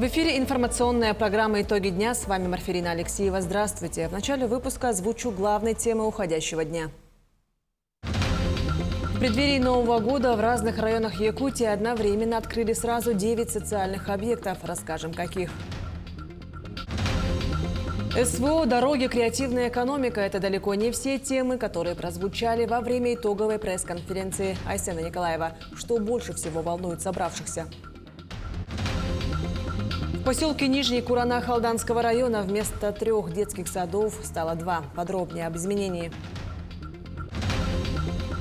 В эфире информационная программа «Итоги дня». С вами Марферина Алексеева. Здравствуйте. В начале выпуска озвучу главные темы уходящего дня. В преддверии Нового года в разных районах Якутии одновременно открыли сразу 9 социальных объектов. Расскажем, каких. СВО, дороги, креативная экономика – это далеко не все темы, которые прозвучали во время итоговой пресс-конференции Айсена Николаева. Что больше всего волнует собравшихся? В поселке Нижний Куранах Алданского района вместо 3 детских садов стало 2. Подробнее об изменении.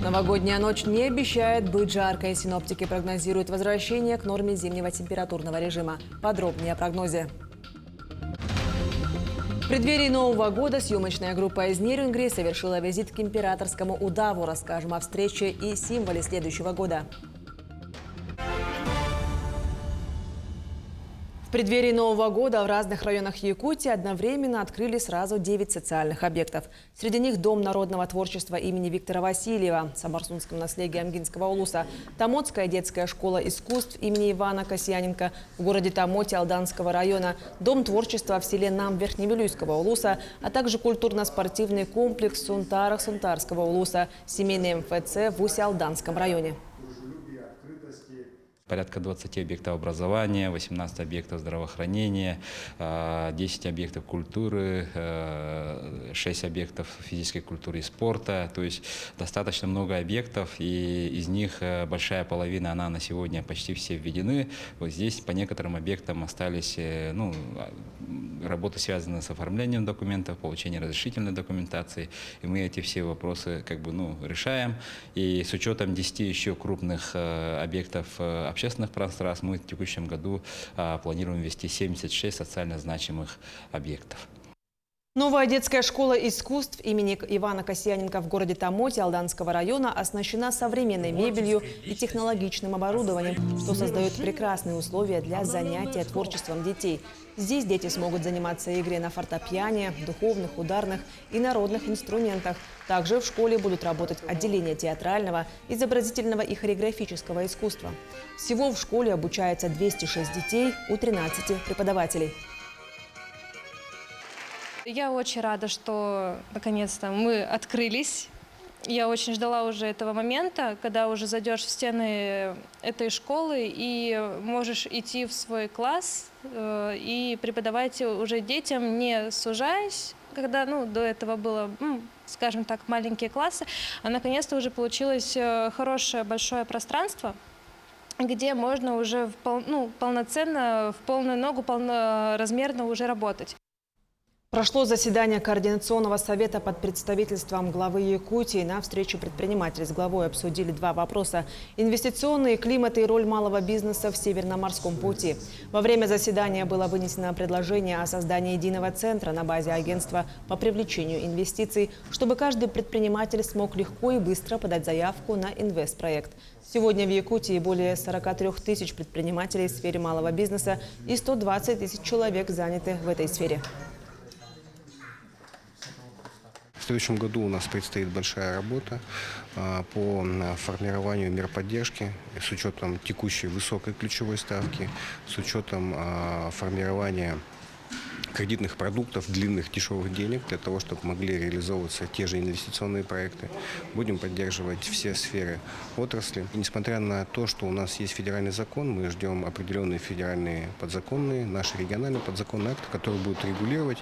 Новогодняя ночь не обещает быть жаркой. Синоптики прогнозируют возвращение к норме зимнего температурного режима. Подробнее о прогнозе. В преддверии Нового года съемочная группа из Нерюнгри совершила визит к императорскому удаву. Расскажем о встрече и символе следующего года. В преддверии Нового года в разных районах Якутии одновременно открыли сразу 9 социальных объектов. Среди них Дом народного творчества имени Виктора Васильева, Самарсунском наследии Амгинского улуса, Тамотская детская школа искусств имени Ивана Касьяненко в городе Тамоте Алданского района, Дом творчества в селе Нам Верхневилюйского улуса, а также культурно-спортивный комплекс в Сунтарах Сунтарского улуса, семейный МФЦ в Усть-Алданском районе. Порядка 20 объектов образования, 18 объектов здравоохранения, 10 объектов культуры, 6 объектов физической культуры и спорта. То есть достаточно много объектов, и из них большая половина, она на сегодня почти все введены. Вот здесь по некоторым объектам остались работы, связанные с оформлением документов, получением разрешительной документации. И мы эти все вопросы решаем. И с учетом 10 еще крупных объектов общественных пространств мы в текущем году планируем ввести 76 социально значимых объектов. Новая детская школа искусств имени Ивана Касьяненко в городе Тамоте Алданского района оснащена современной мебелью и технологичным оборудованием, что создает прекрасные условия для занятия творчеством детей. Здесь дети смогут заниматься игрой на фортепиано, духовных, ударных и народных инструментах. Также в школе будут работать отделения театрального, изобразительного и хореографического искусства. Всего в школе обучается 206 детей у 13 преподавателей. Я очень рада, что наконец-то мы открылись. Я очень ждала уже этого момента, когда уже зайдешь в стены этой школы и можешь идти в свой класс и преподавать уже детям, не сужаясь, когда до этого было, скажем так, маленькие классы, а наконец-то уже получилось хорошее большое пространство, где можно уже полноценно, в полную ногу, полноразмерно уже работать. Прошло заседание Координационного совета под представительством главы Якутии. На встрече предприниматели с главой обсудили 2 вопроса – инвестиционные, климат и роль малого бизнеса в Северно-морском пути. Во время заседания было вынесено предложение о создании единого центра на базе агентства по привлечению инвестиций, чтобы каждый предприниматель смог легко и быстро подать заявку на инвестпроект. Сегодня в Якутии более 43 тысяч предпринимателей в сфере малого бизнеса и 120 тысяч человек заняты в этой сфере. В следующем году у нас предстоит большая работа по формированию мер поддержки с учетом текущей высокой ключевой ставки, с учетом формирования кредитных продуктов, длинных дешевых денег, для того, чтобы могли реализовываться те же инвестиционные проекты. Будем поддерживать все сферы отрасли. И несмотря на то, что у нас есть федеральный закон, мы ждем определенные федеральные подзаконные, наши региональные подзаконные акты, которые будут регулировать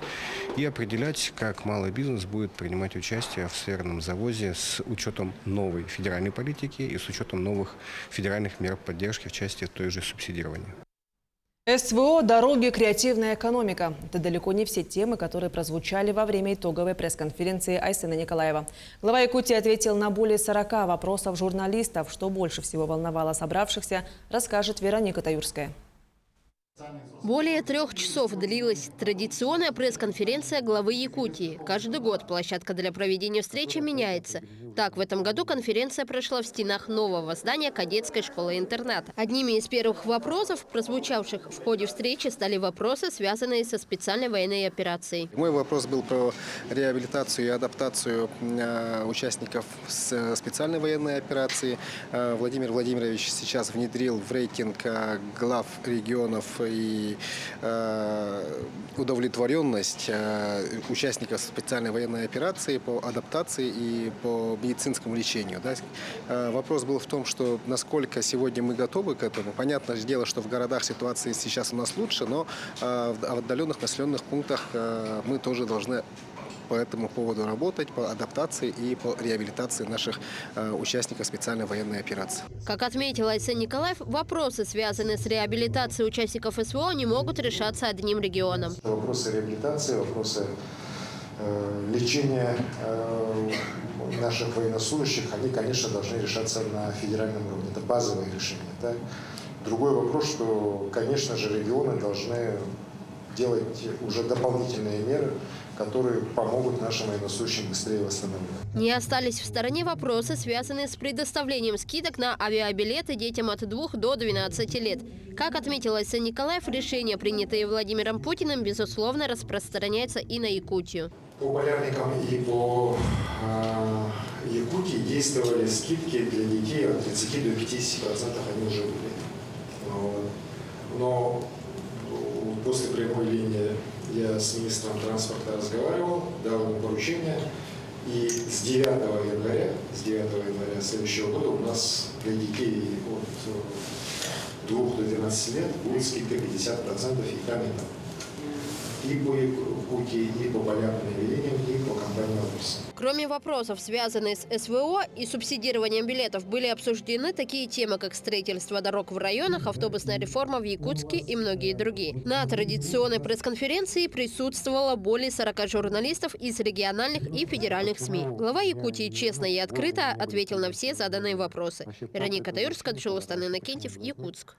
и определять, как малый бизнес будет принимать участие в сферном завозе с учетом новой федеральной политики и с учетом новых федеральных мер поддержки в части той же субсидирования. СВО, дороги, креативная экономика – это далеко не все темы, которые прозвучали во время итоговой пресс-конференции Айсена Николаева. Глава Якутии ответил на более 40 вопросов журналистов. Что больше всего волновало собравшихся, расскажет Вероника Таюрская. Более 3 часов длилась традиционная пресс-конференция главы Якутии. Каждый год площадка для проведения встречи меняется. Так, в этом году конференция прошла в стенах нового здания кадетской школы-интерната. Одними из первых вопросов, прозвучавших в ходе встречи, стали вопросы, связанные со специальной военной операцией. Мой вопрос был про реабилитацию и адаптацию участников специальной военной операции. Владимир Владимирович сейчас внедрил в рейтинг глав регионов и удовлетворенность участников специальной военной операции по адаптации и по медицинскому лечению. Вопрос был в том, что насколько сегодня мы готовы к этому. Понятное дело, что в городах ситуация сейчас у нас лучше, но в отдаленных населенных пунктах мы тоже должны по этому поводу работать, по адаптации и по реабилитации наших участников специальной военной операции. Как отметил Айсен Николаев, вопросы, связанные с реабилитацией участников СВО, не могут решаться одним регионом. Вопросы реабилитации, вопросы лечения наших военнослужащих, они, конечно, должны решаться на федеральном уровне. Это базовые решения. Да? Другой вопрос, что, конечно же, регионы должны делать уже дополнительные меры, которые помогут нашим военнослужащим быстрее восстановиться. Не остались в стороне вопросы, связанные с предоставлением скидок на авиабилеты детям от 2 до 12 лет. Как отметил Айсен Николаев, решение, принятое Владимиром Путиным, безусловно, распространяется и на Якутию. По Полярникам и по Якутии действовали скидки для детей от 30 до 50%, они уже были. Но после прямой линии я с министром транспорта разговаривал, дал ему поручение, и с 9 января следующего года у нас для детей от 2 до 12 лет будет скидка 50% и там, и там. И по Якутии, и по полярным линиям, и по компании «Адрес». Кроме вопросов, связанных с СВО и субсидированием билетов, были обсуждены такие темы, как строительство дорог в районах, автобусная реформа в Якутске и многие другие. На традиционной пресс-конференции присутствовало более 40 журналистов из региональных и федеральных СМИ. Глава Якутии честно и открыто ответил на все заданные вопросы. Вероника Таюрская, Джилостан Иннокентьев, Якутск.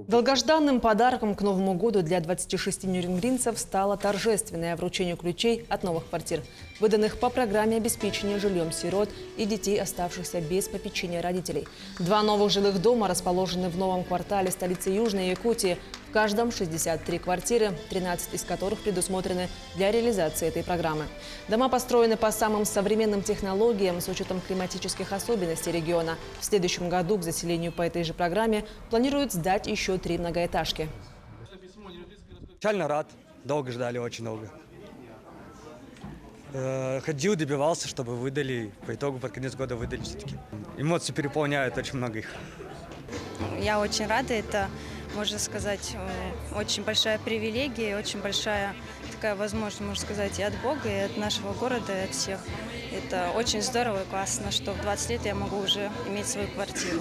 Долгожданным подарком к Новому году для 26 нюрнбергенцев стало торжественное вручение ключей от новых квартир, выданных по программе обеспечения жильем сирот и детей, оставшихся без попечения родителей. 2 новых жилых дома расположены в новом квартале столицы Южной Якутии. В каждом 63 квартиры, 13 из которых предусмотрены для реализации этой программы. Дома построены по самым современным технологиям с учетом климатических особенностей региона. В следующем году к заселению по этой же программе планируют сдать еще 3 многоэтажки. Печально рад. Долго ждали, очень долго. Ходил, добивался, чтобы выдали. По итогу под конец года выдали все-таки. Эмоции переполняют, очень много их. Я очень рада. Это, можно сказать, очень большая привилегия, очень большая такая возможность, можно сказать, и от Бога, и от нашего города, и от всех. Это очень здорово и классно, что в 20 лет я могу уже иметь свою квартиру.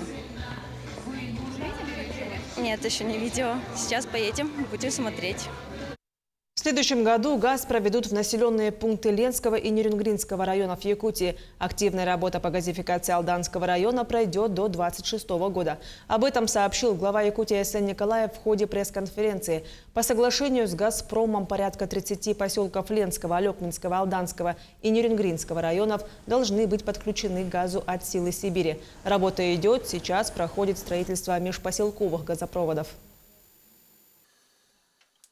Нет, еще не видела. Сейчас поедем, будем смотреть. В следующем году газ проведут в населенные пункты Ленского и Нерюнгринского районов Якутии. Активная работа по газификации Алданского района пройдет до 2026 года. Об этом сообщил глава Якутии Айсен Николаев в ходе пресс-конференции. По соглашению с «Газпромом» порядка 30 поселков Ленского, Алекминского, Алданского и Нерюнгринского районов должны быть подключены к газу от «Силы Сибири». Работа идет, сейчас проходит строительство межпоселковых газопроводов.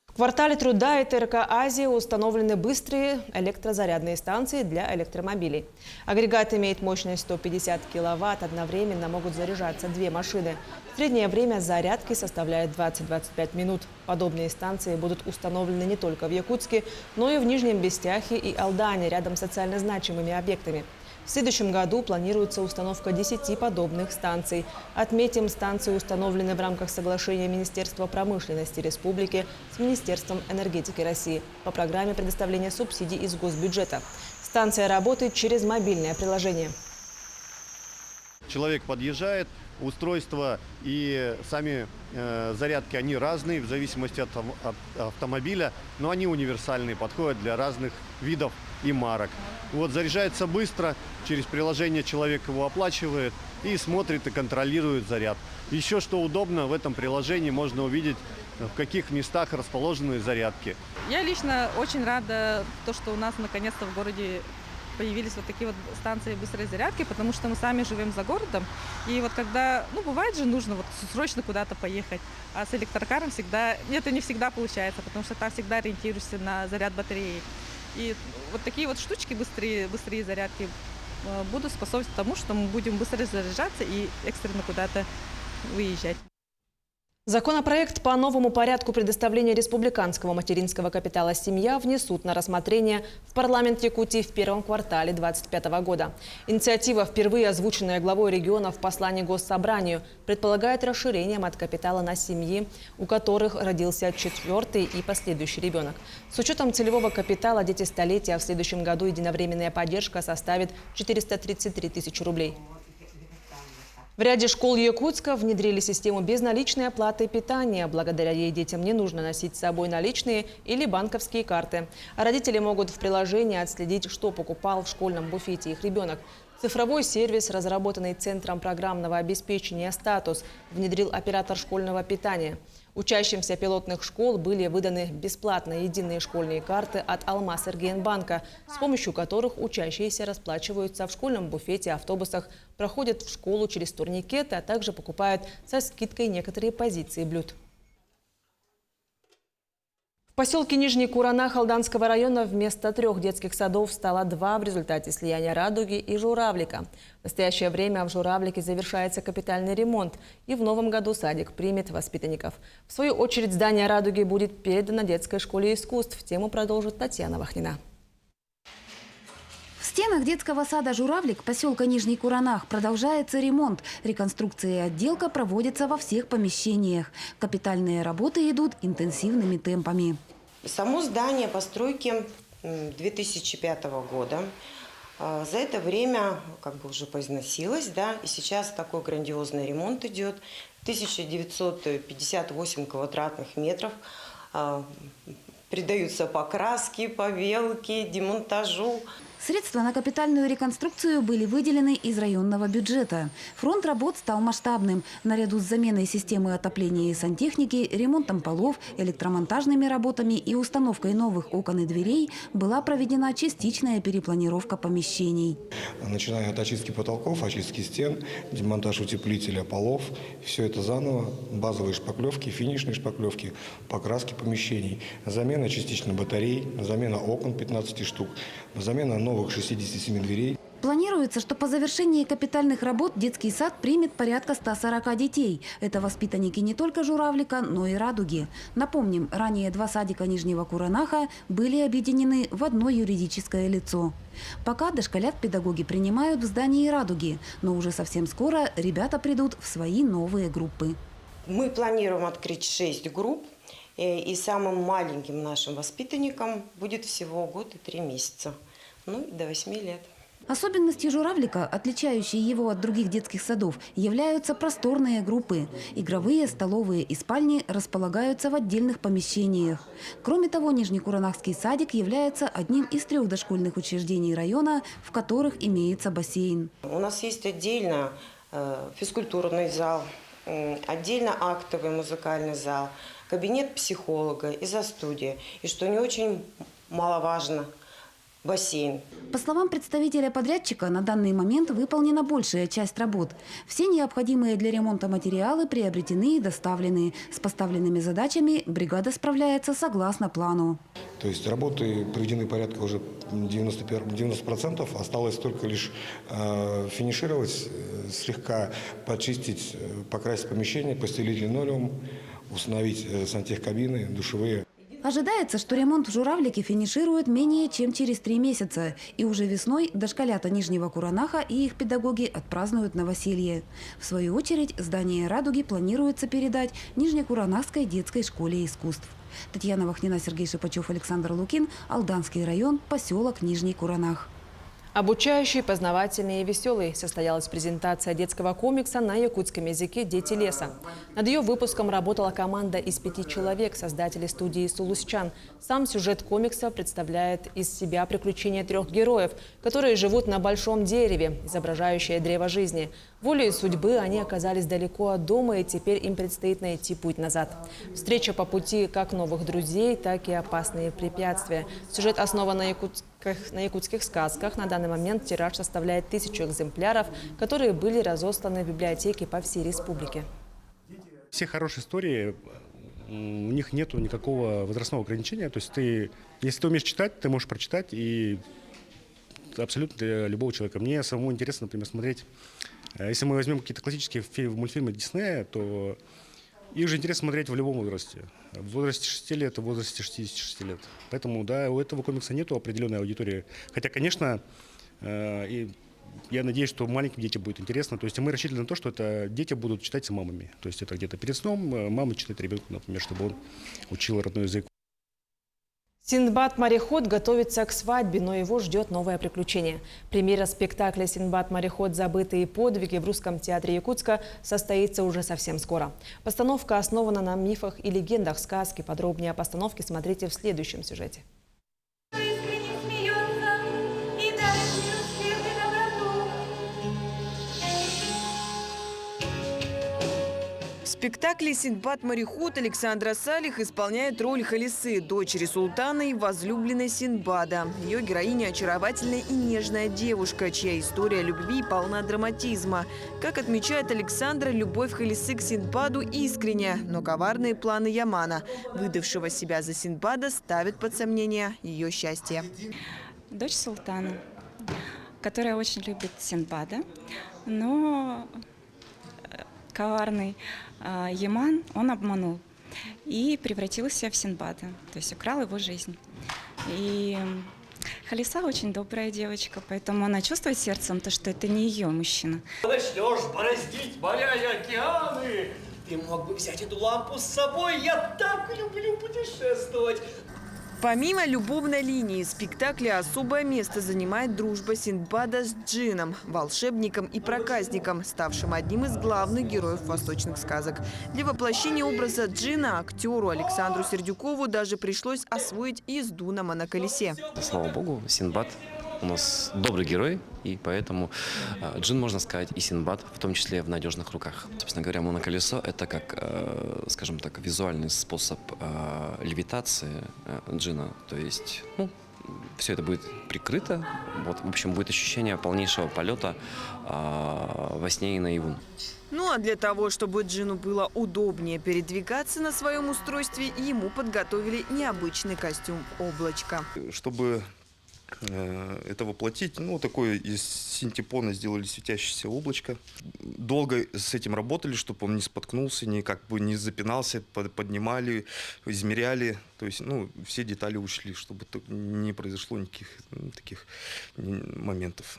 В квартале труда и ТРК «Азия» установлены быстрые электрозарядные станции для электромобилей. Агрегат имеет мощность 150 киловатт, одновременно могут заряжаться 2 машины. Среднее время зарядки составляет 20-25 минут. Подобные станции будут установлены не только в Якутске, но и в Нижнем Бестяхе и Алдане, рядом с социально значимыми объектами. В следующем году планируется установка 10 подобных станций. Отметим, станции установлены в рамках соглашения Министерства промышленности Республики с Министерством энергетики России по программе предоставления субсидий из госбюджета. Станция работает через мобильное приложение. Человек подъезжает, устройства и сами зарядки, они разные в зависимости от автомобиля, но они универсальные, подходят для разных видов и марок. Вот заряжается быстро, через приложение человек его оплачивает и смотрит и контролирует заряд. Еще что удобно, в этом приложении можно увидеть, в каких местах расположены зарядки. Я лично очень рада, что у нас наконец-то в городе появились вот такие вот станции быстрой зарядки, потому что мы сами живем за городом. И вот когда, бывает же нужно вот срочно куда-то поехать, а с электрокаром всегда, это не всегда получается, потому что там всегда ориентируешься на заряд батареи. И вот такие вот штучки, быстрые зарядки, будут способствовать тому, что мы будем быстро заряжаться и экстренно куда-то выезжать. Законопроект по новому порядку предоставления республиканского материнского капитала «Семья» внесут на рассмотрение в парламент Якутии в первом квартале 2025 года. Инициатива, впервые озвученная главой региона в послании Госсобранию, предполагает расширение мат-капитала на семьи, у которых родился 4-й и последующий ребенок. С учетом целевого капитала «Дети столетия» в следующем году единовременная поддержка составит 433 тысячи рублей. В ряде школ Якутска внедрили систему безналичной оплаты питания. Благодаря ей детям не нужно носить с собой наличные или банковские карты. А родители могут в приложении отследить, что покупал в школьном буфете их ребенок. Цифровой сервис, разработанный Центром программного обеспечения «Статус», внедрил оператор школьного питания. Учащимся пилотных школ были выданы бесплатные единые школьные карты от Алмаз-Эргенбанка, с помощью которых учащиеся расплачиваются в школьном буфете, автобусах, проходят в школу через турникеты, а также покупают со скидкой некоторые позиции блюд. В поселке Нижний Куранах Алданского района вместо 3 детских садов стало 2 в результате слияния «Радуги» и «Журавлика». В настоящее время в «Журавлике» завершается капитальный ремонт, и в новом году садик примет воспитанников. В свою очередь здание «Радуги» будет передано детской школе искусств. Тему продолжит Татьяна Вахнина. В стенах детского сада «Журавлик» поселка Нижний Куранах продолжается ремонт. Реконструкция и отделка проводятся во всех помещениях. Капитальные работы идут интенсивными темпами. Само здание постройки 2005 года. За это время уже поизносилось, и сейчас такой грандиозный ремонт идет. 1958 квадратных метров. Придаются покраски, побелки, демонтажу. Средства на капитальную реконструкцию были выделены из районного бюджета. Фронт работ стал масштабным. Наряду с заменой системы отопления и сантехники, ремонтом полов, электромонтажными работами и установкой новых окон и дверей была проведена частичная перепланировка помещений. Начиная от очистки потолков, очистки стен, демонтаж утеплителя полов, все это заново, базовые шпаклевки, финишные шпаклевки, покраски помещений, замена частично батарей, замена окон 15 штук, замена новых 67 дверей. Планируется, что по завершении капитальных работ детский сад примет порядка 140 детей. Это воспитанники не только «Журавлика», но и «Радуги». Напомним, ранее 2 садика Нижнего Куранаха были объединены в одно юридическое лицо. Пока дошколят педагоги принимают в здании «Радуги», но уже совсем скоро ребята придут в свои новые группы. Мы планируем открыть 6 групп. И самым маленьким нашим воспитанникам будет всего год и 3 месяца. И до 8 лет. Особенностью «Журавлика», отличающей его от других детских садов, являются просторные группы. Игровые, столовые и спальни располагаются в отдельных помещениях. Кроме того, Нижнекуранахский садик является одним из 3 дошкольных учреждений района, в которых имеется бассейн. У нас есть отдельно физкультурный зал, отдельно актовый музыкальный зал, кабинет психолога, изо-студия. И что не очень маловажно, бассейн. По словам представителя подрядчика, на данный момент выполнена большая часть работ. Все необходимые для ремонта материалы приобретены и доставлены. С поставленными задачами бригада справляется согласно плану. То есть работы приведены порядка уже 90%. Осталось только лишь финишировать, слегка почистить, покрасить помещение, постелить линолеум, установить сантехкабины, душевые. Ожидается, что ремонт в «Журавлике» финиширует менее чем через 3 месяца. И уже весной дошколята Нижнего Куранаха и их педагоги отпразднуют новоселье. В свою очередь, здание «Радуги» планируется передать Нижнекуранахской детской школе искусств. Татьяна Вахнина, Сергей Шипачев, Александр Лукин. Алданский район, поселок Нижний Куранах. Обучающий, познавательный и веселый состоялась презентация детского комикса на якутском языке «Дети леса». Над ее выпуском работала команда из 5 человек, создатели студии «Сулусчан». Сам сюжет комикса представляет из себя приключения 3 героев, которые живут на большом дереве, изображающее древо жизни. Волей судьбы они оказались далеко от дома, и теперь им предстоит найти путь назад. Встреча по пути как новых друзей, так и опасные препятствия. Сюжет основан на якутском якутских сказках на данный момент тираж составляет 1000 экземпляров, которые были разосланы в библиотеки по всей республике. Все хорошие истории, у них нет никакого возрастного ограничения. То есть если ты умеешь читать, ты можешь прочитать, и абсолютно для любого человека. Мне самому интересно, например, смотреть, если мы возьмем какие-то классические мультфильмы Диснея, то их же интересно смотреть в любом возрасте. В возрасте 6 лет, в возрасте 66 лет. Поэтому, да, у этого комикса нет определенной аудитории. Хотя, конечно, я надеюсь, что маленьким детям будет интересно. То есть мы рассчитывали на то, что это дети будут читать с мамами. То есть это где-то перед сном мама читает ребенку, например, чтобы он учил родной язык. Синдбад-мореход готовится к свадьбе, но его ждет новое приключение. Премьера спектакля «Синдбад-мореход. Забытые подвиги» в Русском театре Якутска состоится уже совсем скоро. Постановка основана на мифах и легендах сказки. Подробнее о постановке смотрите в следующем сюжете. В спектакле «Синдбад-мореход» Александра Салих исполняет роль Халисы, дочери султана и возлюбленной Синдбада. Ее героиня – очаровательная и нежная девушка, чья история любви полна драматизма. Как отмечает Александра, любовь Халисы к Синдбаду искренняя, но коварные планы Ямана, выдавшего себя за Синдбада, ставят под сомнение ее счастье. Дочь султана, которая очень любит Синдбада, но коварный Яман он обманул и превратился в Синдбада, то есть украл его жизнь. И Халиса очень добрая девочка, поэтому она чувствует сердцем то, что это не ее мужчина. Начнешь бороздить моря и океаны, ты мог бы взять эту лампу с собой, я так люблю путешествовать. Помимо любовной линии, в спектакле особое место занимает дружба Синдбада с Джином, волшебником и проказником, ставшим одним из главных героев восточных сказок. Для воплощения образа Джина актеру Александру Сердюкову даже пришлось освоить езду на моноколесе. Слава богу, Синдбад у нас добрый герой, и поэтому Джин, можно сказать, и Синдбад, в том числе в надежных руках. Собственно говоря, моноколесо – это как, скажем так, визуальный способ левитации Джина. То есть, все это будет прикрыто. Вот, в общем, будет ощущение полнейшего полета во сне и наяву. Ну а для того, чтобы Джину было удобнее передвигаться на своем устройстве, ему подготовили необычный костюм облачка. Чтобы это воплотить, такое из синтепона сделали светящееся облачко. Долго с этим работали, чтобы он не споткнулся, не запинался, поднимали, измеряли. То есть, все детали ушли, чтобы не произошло никаких таких моментов.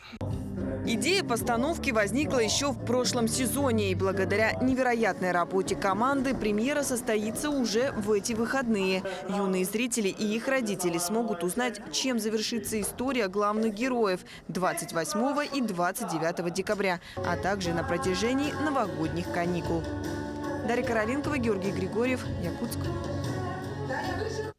Идея постановки возникла еще в прошлом сезоне, и благодаря невероятной работе команды премьера состоится уже в эти выходные. Юные зрители и их родители смогут узнать, чем завершится история главных героев 28 и 29 декабря, а также на протяжении новогодних каникул. Дарья Каролинкова, Георгий Григорьев, Якутск.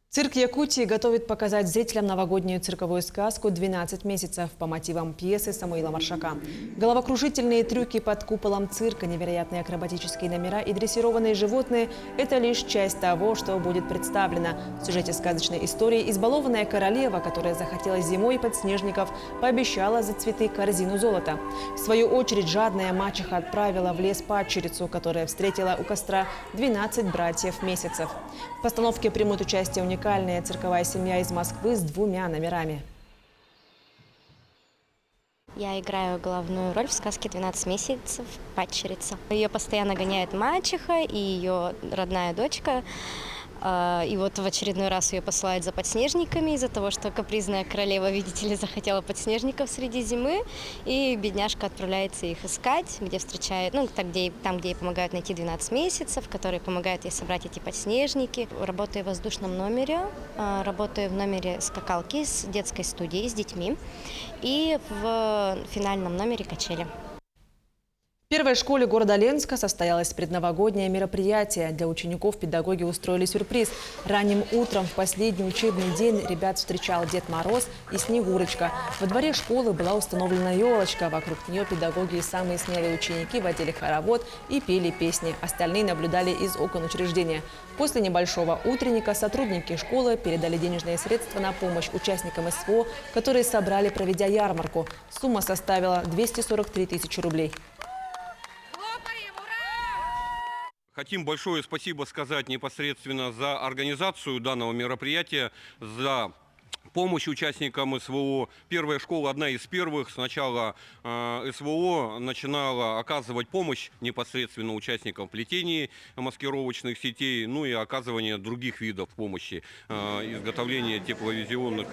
Цирк Якутии готовит показать зрителям новогоднюю цирковую сказку «12 месяцев» по мотивам пьесы Самуила Маршака. Головокружительные трюки под куполом цирка, невероятные акробатические номера и дрессированные животные – это лишь часть того, что будет представлено. В сюжете сказочной истории избалованная королева, которая захотела зимой подснежников, пообещала за цветы корзину золота. В свою очередь жадная мачеха отправила в лес падчерицу, которая встретила у костра 12 братьев месяцев. В постановке примут участие уникальные цирковая семья из Москвы с 2 номерами. Я играю главную роль в сказке «12 месяцев» падчерица. Ее постоянно гоняет мачеха и ее родная дочка. И вот в очередной раз ее посылают за подснежниками из-за того, что капризная королева, видите ли, захотела подснежников среди зимы. И бедняжка отправляется их искать, где встречает, там, где ей помогают найти 12 месяцев, которые помогают ей собрать эти подснежники. Работаю в воздушном номере, работаю в номере скакалки с детской студией, с детьми. И в финальном номере качели. В первой школе города Ленска состоялось предновогоднее мероприятие. Для учеников педагоги устроили сюрприз. Ранним утром в последний учебный день ребят встречал Дед Мороз и Снегурочка. Во дворе школы была установлена елочка. Вокруг нее педагоги и самые смелые ученики водили хоровод и пели песни. Остальные наблюдали из окон учреждения. После небольшого утренника сотрудники школы передали денежные средства на помощь участникам СВО, которые собрали, проведя ярмарку. Сумма составила 243 тысячи рублей. Хотим большое спасибо сказать непосредственно за организацию данного мероприятия, за помощь участникам СВО. Первая школа одна из первых. Сначала СВО начинала оказывать помощь непосредственно участникам плетения маскировочных сетей, ну и оказывания других видов помощи. Изготовление тепловизионных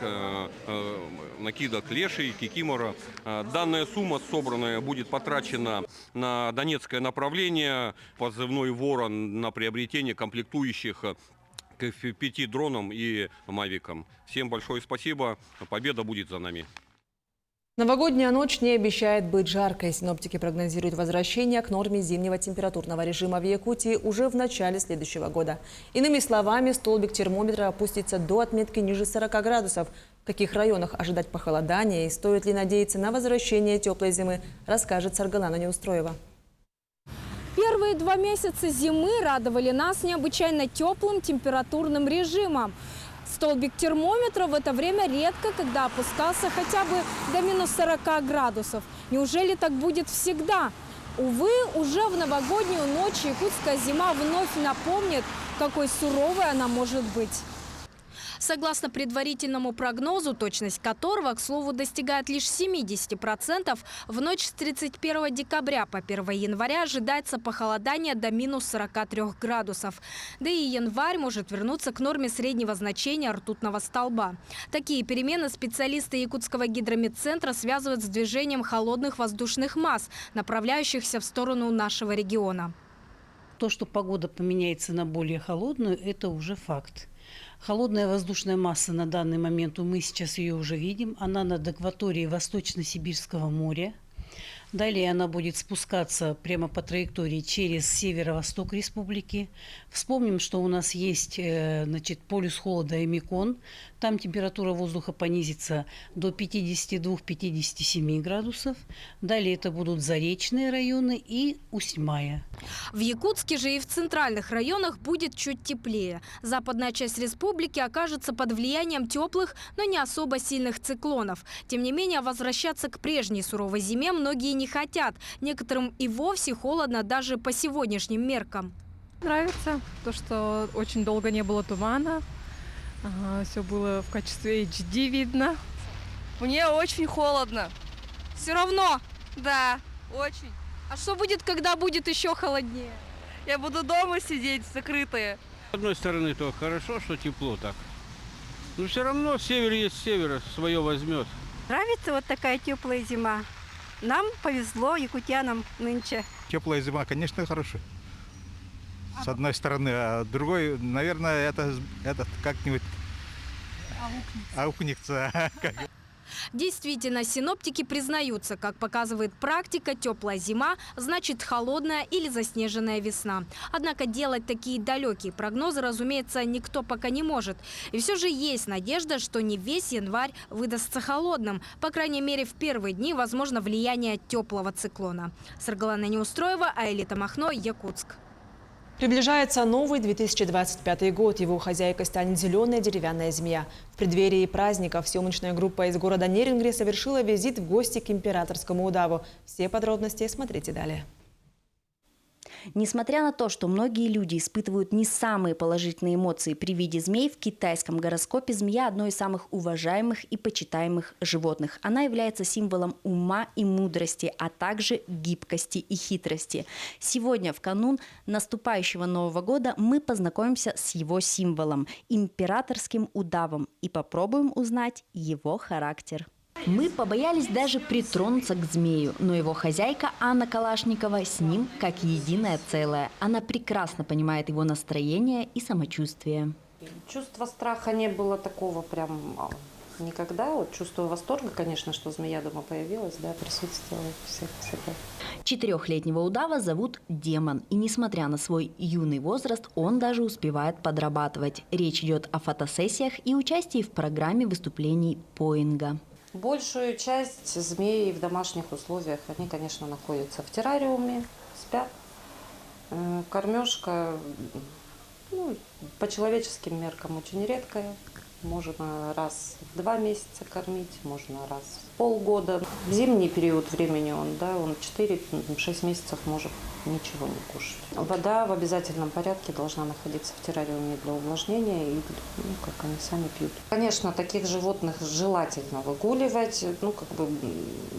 накидок лешей, кикимора. Данная сумма собранная будет потрачена на Донецкое направление, позывной «Ворон», на приобретение комплектующих к F-5 дронам и мавикам. Всем большое спасибо. Победа будет за нами. Новогодняя ночь не обещает быть жаркой. Синоптики прогнозируют возвращение к норме зимнего температурного режима в Якутии уже в начале следующего года. Иными словами, столбик термометра опустится до отметки ниже 40 градусов. В каких районах ожидать похолодания и стоит ли надеяться на возвращение теплой зимы, расскажет Саргалана Неустроева. Первые 2 месяца зимы радовали нас необычайно теплым температурным режимом. Столбик термометра в это время редко когда опускался хотя бы до минус 40 градусов. Неужели так будет всегда? Увы, уже в новогоднюю ночь якутская зима вновь напомнит, какой суровой она может быть. Согласно предварительному прогнозу, точность которого, к слову, достигает лишь 70%, в ночь с 31 декабря по 1 января ожидается похолодание до минус 43 градусов. Да и январь может вернуться к норме среднего значения ртутного столба. Такие перемены специалисты Якутского гидрометцентра связывают с движением холодных воздушных масс, направляющихся в сторону нашего региона. То, что погода поменяется на более холодную, это уже факт. Холодная воздушная масса на данный момент, мы сейчас ее уже видим, она над акваторией Восточно-Сибирского моря. Далее она будет спускаться прямо по траектории через северо-восток республики. Вспомним, что у нас есть полюс холода Эмикон. Там температура воздуха понизится до 52-57 градусов. Далее это будут заречные районы и Усть-Мая. В Якутске же и в центральных районах будет чуть теплее. Западная часть республики окажется под влиянием теплых, но не особо сильных циклонов. Тем не менее, возвращаться к прежней суровой зиме многие не хотят. Некоторым и вовсе холодно даже по сегодняшним меркам. Нравится то, что очень долго не было тумана. Все было в качестве HD видно. Мне очень холодно. Все равно? Да, очень. А что будет, когда будет еще холоднее? Я буду дома сидеть, закрытая. С одной стороны, то хорошо, что тепло так. Но все равно север есть север, свое возьмет. Нравится вот такая теплая зима. Нам повезло, якутянам, нынче. Теплая зима, конечно, хорошая. С одной стороны, а другой, наверное, это как-нибудь аукнется. Действительно, синоптики признаются, как показывает практика, теплая зима значит холодная или заснеженная весна. Однако делать такие далекие прогнозы, разумеется, никто пока не может. И все же есть надежда, что не весь январь выдастся холодным. По крайней мере, в первые дни возможно влияние теплого циклона. Саргалана Неустроева, Аэлита Махно, Якутск. Приближается новый 2025 год. Его хозяйкой станет зеленая деревянная змея. В преддверии праздников съемочная группа из города Нерингри совершила визит в гости к императорскому удаву. Все подробности смотрите далее. Несмотря на то, что многие люди испытывают не самые положительные эмоции при виде змей, в китайском гороскопе змея – одно из самых уважаемых и почитаемых животных. Она является символом ума и мудрости, а также гибкости и хитрости. Сегодня, в канун наступающего Нового года, мы познакомимся с его символом – императорским удавом, и попробуем узнать его характер. Мы побоялись даже притронуться к змею, но его хозяйка Анна Калашникова с ним как единое целое. Она прекрасно понимает его настроение и самочувствие. Чувства страха не было такого прям никогда. Вот чувство восторга, конечно, что змея дома появилась, да, присутствовала всегда. 4-летнего удава зовут Демон. И несмотря на свой юный возраст, он даже успевает подрабатывать. Речь идет о фотосессиях и участии в программе выступлений поинга. Большую часть змей в домашних условиях, они, конечно, находятся в террариуме, спят. Кормежка, ну, по человеческим меркам очень редкая. Можно раз в 2 месяца кормить, можно раз в полгода. В зимний период времени он 4-6 месяцев может ничего не кушать. Вода в обязательном порядке должна находиться в террариуме для увлажнения и, как они сами пьют. Конечно, таких животных желательно выгуливать.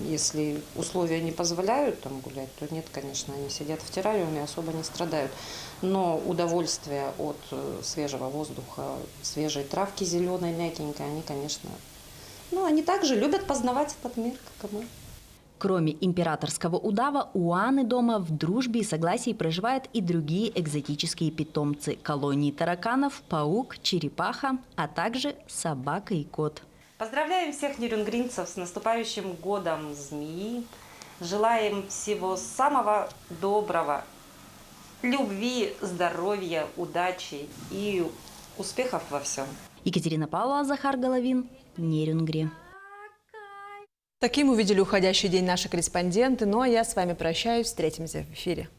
Если условия не позволяют там гулять, то нет, конечно, они сидят в террариуме, особо не страдают. Но удовольствие от свежего воздуха, свежей травки зеленой, мягенькой, они, конечно, они также любят познавать этот мир, как и мы. Кроме императорского удава, у Анны дома в дружбе и согласии проживают и другие экзотические питомцы. Колонии тараканов, паук, черепаха, а также собака и кот. Поздравляем всех нерюнгринцев с наступающим годом змеи. Желаем всего самого доброго, любви, здоровья, удачи и успехов во всем. Екатерина Павлова, Захар Головин, Нерюнгри. Таким увидели уходящий день наши корреспонденты. Ну а я с вами прощаюсь. Встретимся в эфире.